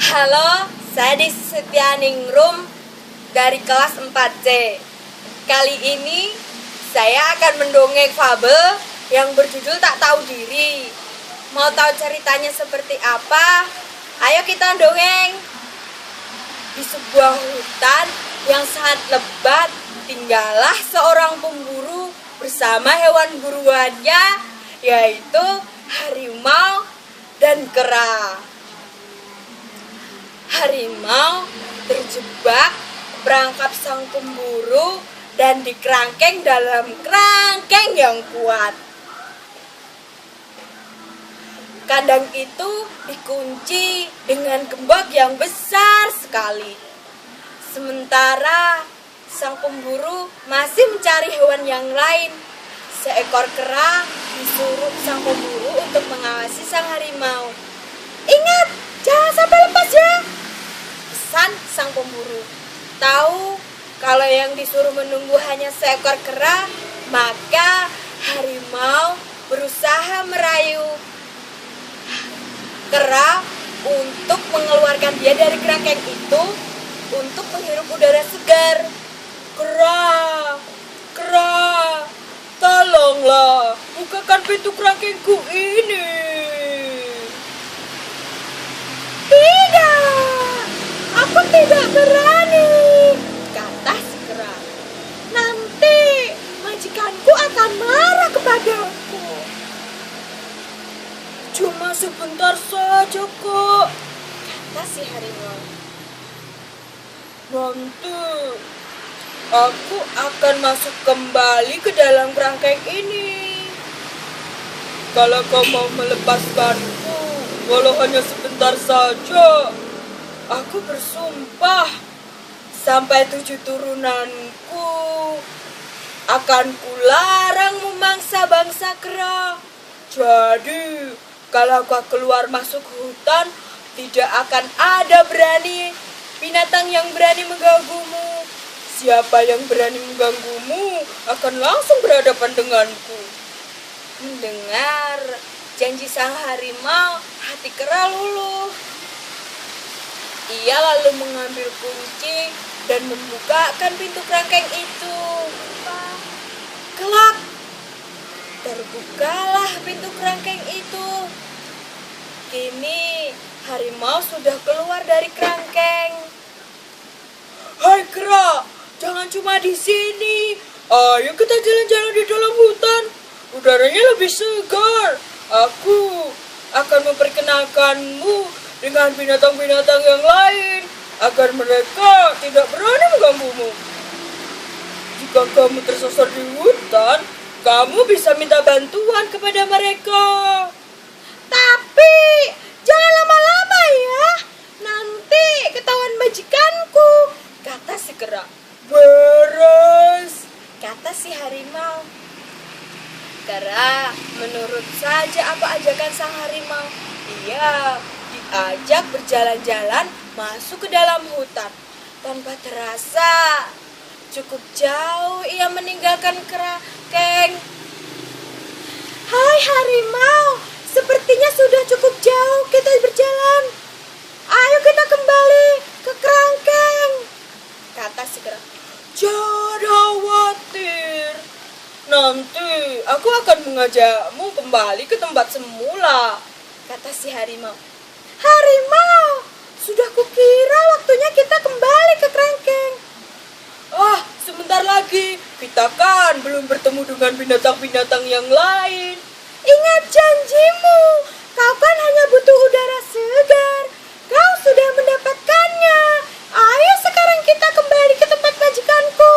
Halo, saya Desi Setianingrum dari kelas 4C. Kali ini saya akan mendongeng fabel yang berjudul Tak Tahu Diri. Mau tahu ceritanya seperti apa? Ayo kita dongeng. Di sebuah hutan yang sangat lebat, tinggallah seorang pemburu bersama hewan buruannya, yaitu harimau dan kera. Harimau terjebak perangkap sang pemburu dan dikerangkeng dalam kerangkeng yang kuat. Kandang itu dikunci dengan gembok yang besar sekali. Sementara sang pemburu masih mencari hewan yang lain, seekor kera disuruh sang pemburu untuk mengawasi sang harimau. "Ingat, jangan sampai lepas ya," pesan sang pemburu. Tahu kalau yang disuruh menunggu hanya seekor kera, maka harimau berusaha merayu kera untuk mengeluarkan dia dari kerangkeng itu untuk menghirup udara segar. Kera, tolonglah, bukakan pintu kerangkengku ini." "Tidak, aku tidak berani," kata si kera. "Nanti majikanku akan marah kepadaku." "Cuma sebentar saja kok," kata si harimau. "Nanti aku akan masuk kembali ke dalam kerangkeng ini. Kalau kau mau melepaskanku, walau hanya sebentar saja, aku bersumpah sampai 7 turunanku akan kularang memangsa bangsa kera. Jadi, kalau kau keluar masuk hutan, tidak akan ada binatang yang berani mengganggumu. Siapa yang berani mengganggumu akan langsung berhadapan denganku." Mendengar janji sang harimau, hati kera luluh. Ia lalu mengambil kunci dan membukakan pintu kerangkeng itu. Kelak, terbukalah pintu kerangkeng itu. Kini harimau sudah keluar dari kerangkeng. "Hai kera, jangan cuma di sini. Ayo kita jalan-jalan di dalam hutan. Udaranya lebih segar. Aku akan memperkenalkanmu dengan binatang-binatang yang lain agar mereka tidak berani mengganggumu. Jika kamu tersasar di hutan, kamu bisa minta bantuan kepada mereka. "Tapi jangan lama-lama ya, nanti ketahuan majikanku," kata si kera. "Beres," kata si harimau. Kera menurut saja apa ajakan sang harimau. Ia diajak berjalan-jalan masuk ke dalam hutan. Tanpa terasa, cukup jauh ia meninggalkan kerangkeng. "Hai harimau, sepertinya sudah cukup jauh kita berjalan. Ayo kita kembali ke kerangkeng," kata si kera. "Jangan khawatir, nanti aku akan mengajakmu kembali ke tempat semula," kata si harimau. "Harimau, sudah kukira waktunya kita kembali ke kerangkeng." Sebentar lagi, kita kan belum bertemu dengan binatang-binatang yang lain. "Ingat janjimu, kau kan hanya butuh udara segar. Kau sudah mendapatkannya. Ayo sekarang kita kembali ke tempat majikanku."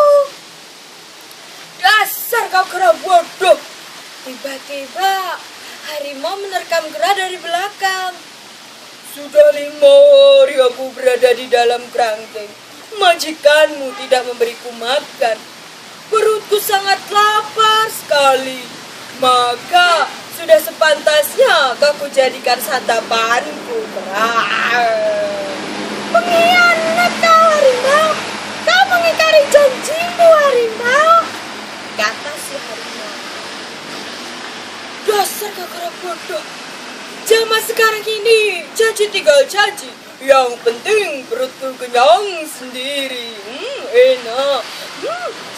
Dasar kau kera bodoh. Tiba-tiba harimau menerkam kera dari belakang. "Sudah 5 hari aku berada di dalam kerangkeng. Majikanmu tidak memberiku makan. Perutku sangat lapar sekali. Maka sudah sepantasnya kau jadikan santapanku, kera." "Pengkhianat kau harimau. Kau mengingkari janjimu harimau," kata si harimau. "Dasar kau kera bodoh. Zaman sekarang ini janji tinggal janji. Yang penting perutku kenyang sendiri. Enak.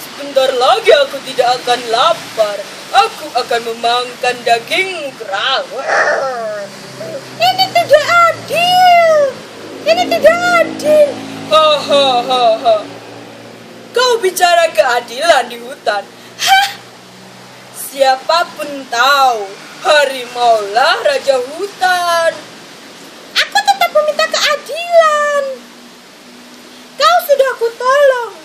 Sebentar lagi aku tidak akan lapar. Aku akan memakan daging kera. Ini tidak adil. Ini tidak adil. Hahaha. Kau bicara keadilan di hutan. Hah? Siapapun tahu, harimaulah raja hutan. Aku tetap meminta keadilan. Kau sudah aku tolong,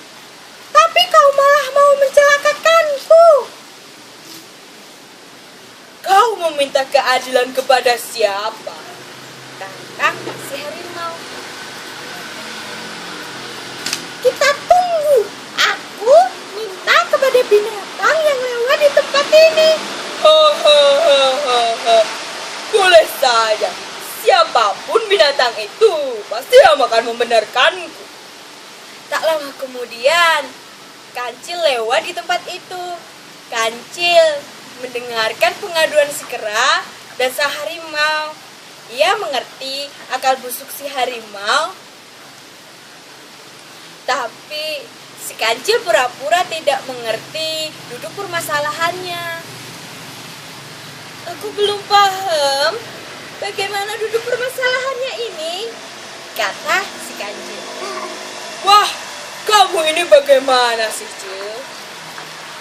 tapi kau malah mau mencelakakanku. Kau meminta keadilan kepada siapa? Kata si harimau. Kita tunggu. Aku minta kepada binatang yang lewat di tempat ini. Hahaha. Boleh saja. Siapapun binatang itu pasti akan membenarkanku. Tak lama kemudian, Kancil lewat di tempat itu. Kancil mendengarkan pengaduan si kera dan sang harimau. Ia mengerti akal busuk si harimau, tapi si Kancil pura-pura tidak mengerti duduk permasalahannya. Aku belum paham bagaimana duduk permasalahannya ini, kata si Kancil. Wah, kamu ini bagaimana sih, Cil?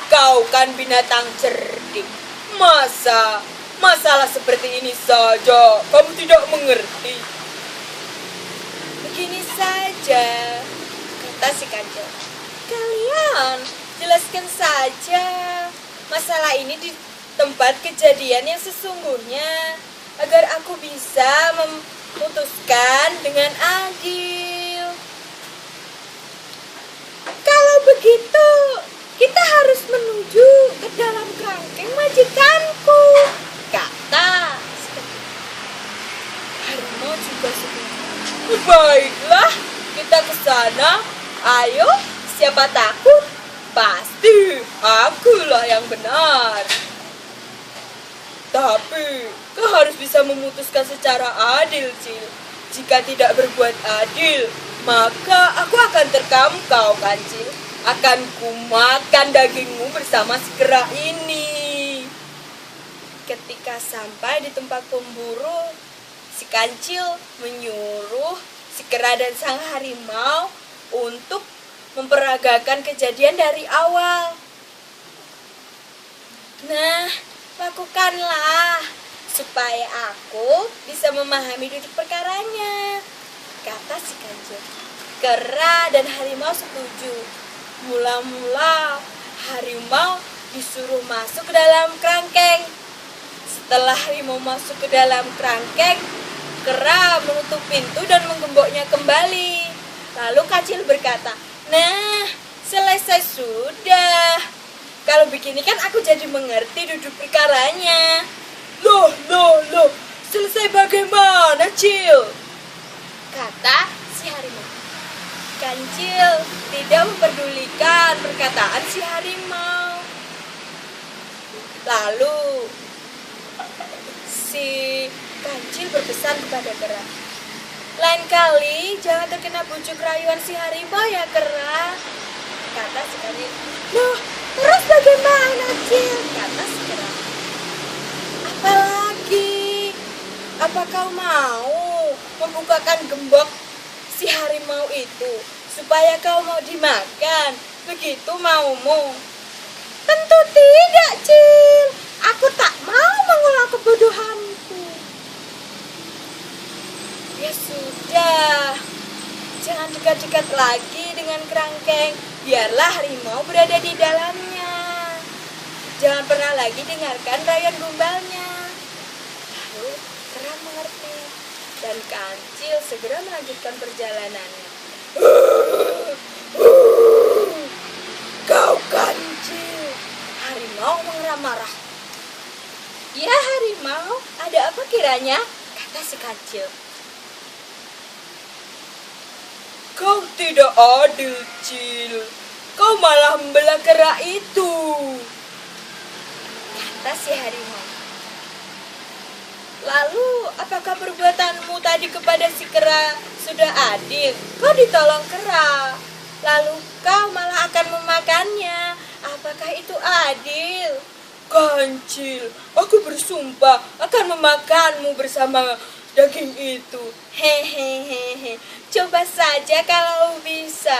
Kau kan binatang cerdik. Masalah seperti ini saja kamu tidak mengerti. Begini saja, kata si Kancil. Kalian jelaskan saja masalah ini di tempat kejadian yang sesungguhnya agar aku bisa memutuskan dengan adil. Kalau begitu, kita harus menuju ke dalam kerangkeng majikanku, kata harimau juga setuju. Baiklah, kita ke sana. Ayo, siapa takut? Pasti akulah yang benar. Tapi kau harus bisa memutuskan secara adil, Cil. Jika tidak berbuat adil, maka aku akan terkam kau, Kancil. Akan kumakan dagingmu bersama si kera ini. Ketika sampai di tempat pemburu, si Kancil menyuruh si kera dan sang harimau untuk memperagakan kejadian dari awal. Nah, lakukanlah supaya aku bisa memahami duduk perkaranya, kata si Kancil. Kera dan harimau setuju. Mula-mula harimau disuruh masuk ke dalam kerangkeng. Setelah harimau masuk ke dalam kerangkeng, kera menutup pintu dan menggemboknya kembali. Lalu Kancil berkata, "Nah, selesai sudah. Kalau begini kan aku jadi mengerti duduk perkaranya." Loh, selesai bagaimana, Cil? Kata si harimau. Kancil tidak memperdulikan perkataan si harimau. Lalu si Kancil berpesan kepada kera, "Lain kali jangan terkena bujuk rayuan si harimau ya, kera," kata si Kancil. "Loh, terus bagaimana, Cil?" kata si kera. "Apalagi? Apa kau mau membukakan gembok si harimau itu supaya kau mau dimakan? Begitu maumu?" "Tentu tidak, Cil. Aku tak mau mengulang kebodohanku." "Ya sudah, jangan dekat-dekat lagi dengan kerangkeng. Biarlah harimau berada di dalamnya. Jangan pernah lagi dengarkan rayuan gombalnya." Lalu kera mengerti dan Kancil segera melanjutkan perjalanannya. Kau Kancil. Harimau mengerang marah. "Ya harimau, ada apa kiranya?" kata si Kancil. Kau tidak adil, Cil. Kau malah membelah kera itu. Kata si harimau. "Lalu apakah perbuatanmu tadi tadi kepada si kera sudah adil, kau ditolong kera, lalu kau malah akan memakannya. Apakah itu adil? Kancil, aku bersumpah akan memakanmu bersama daging itu. Hehehehe, coba saja kalau bisa,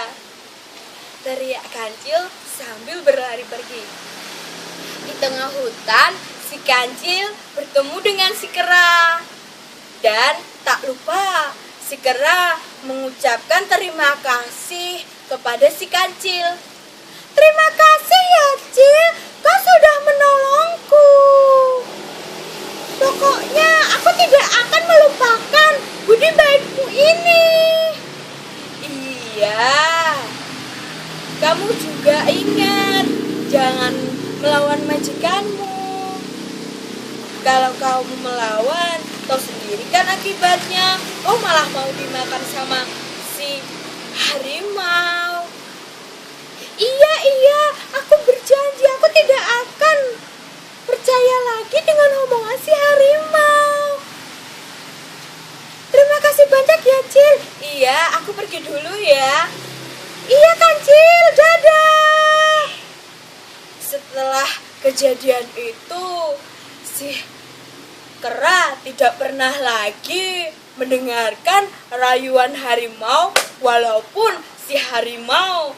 teriak Kancil sambil berlari pergi. Di tengah hutan, si Kancil bertemu dengan si kera. Dan tak lupa, si kera mengucapkan terima kasih kepada si Kancil. Terima kasih ya, Cil, kau sudah menolongku. Pokoknya aku tidak akan melupakan budi baikmu ini. Iya, kamu juga ingat, jangan melawan majikanmu. Kalau kamu melawan, tahu sendiri kan akibatnya. Oh, malah mau dimakan sama si harimau. Iya, aku berjanji aku tidak akan percaya lagi dengan omongan si harimau. Terima kasih banyak ya, Cil. Iya, aku pergi dulu ya. Iya, Kancil, dadah. Setelah kejadian itu, si kera tidak pernah lagi mendengarkan rayuan harimau, walaupun si harimau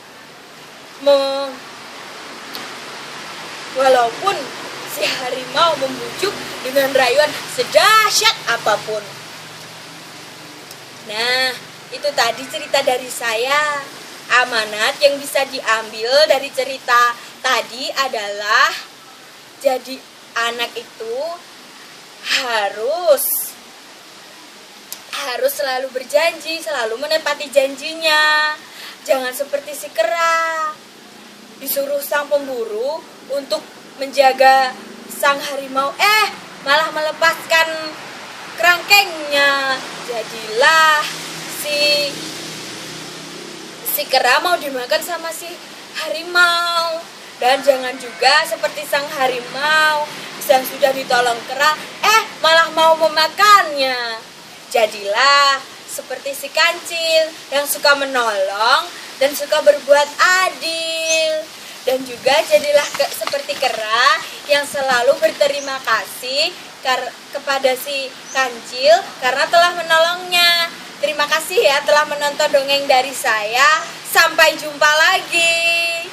membujuk dengan rayuan sedahsyat apapun. Nah, itu tadi cerita dari saya. Amanat yang bisa diambil dari cerita tadi adalah jadi anak itu harus selalu berjanji, selalu menepati janjinya. Jangan seperti si kera, disuruh sang pemburu untuk menjaga sang harimau, malah melepaskan kerangkengnya. Jadilah si kera mau dimakan sama si harimau. Dan jangan juga seperti sang harimau yang sudah ditolong kera, malah mau memakannya. Jadilah seperti si Kancil yang suka menolong dan suka berbuat adil. Dan juga jadilah seperti kera yang selalu berterima kasih kepada si Kancil karena telah menolongnya. Terima kasih ya telah menonton dongeng dari saya. Sampai jumpa lagi.